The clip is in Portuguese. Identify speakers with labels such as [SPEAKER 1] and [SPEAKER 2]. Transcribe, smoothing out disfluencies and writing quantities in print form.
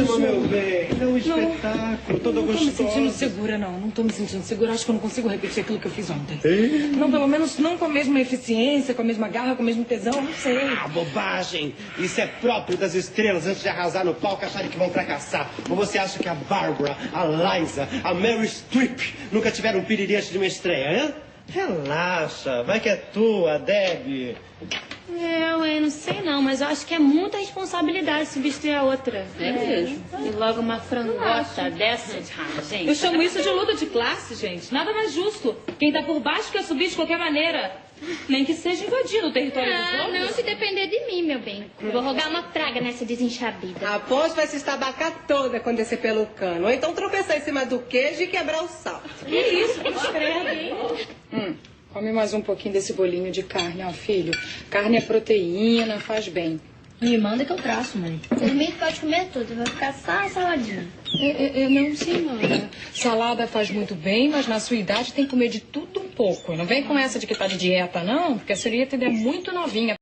[SPEAKER 1] ótimo, meu bem. É um espetáculo, todo gostoso.
[SPEAKER 2] Não tô me sentindo segura, não. Não tô me sentindo segura. Acho que eu não consigo repetir aquilo que eu fiz ontem. Não, pelo menos não com a mesma eficiência, com a mesma garra, com o mesmo tesão, não sei.
[SPEAKER 1] Ah, bobagem. Isso é próprio das estrelas antes de arrasar no palco acharem que vão fracassar. Ou você acha que a Bárbara, a Liza, a Meryl Streep nunca tiveram um piriri antes de uma estreia, hein? Relaxa, vai que é tua, Debbie.
[SPEAKER 3] Eu não sei não, mas eu acho que é muita responsabilidade substituir a outra.
[SPEAKER 4] É mesmo.
[SPEAKER 3] E logo uma frangota dessa, gente.
[SPEAKER 4] Eu chamo isso de luta de classe, gente. Nada mais justo. Quem tá por baixo quer subir de qualquer maneira. Nem que seja invadindo o território dos outros.
[SPEAKER 3] Não se depender de mim, meu bem. Vou rogar uma praga nessa desenxabida.
[SPEAKER 5] A Ponte vai se estabacar toda quando descer pelo cano. Ou então tropeçar em cima do queijo e quebrar o sal.
[SPEAKER 4] Que isso? Que escreve.
[SPEAKER 2] Come mais um pouquinho desse bolinho de carne, ó, filho. Carne é proteína, faz bem.
[SPEAKER 3] Me manda que eu traço, mãe. Por mim pode comer tudo, vai ficar só a saladinha.
[SPEAKER 2] Não, senhora. Salada faz muito bem, mas na sua idade tem que comer de tudo um pouco. Não vem com essa de que tá de dieta, não, porque a senhorita ainda é muito novinha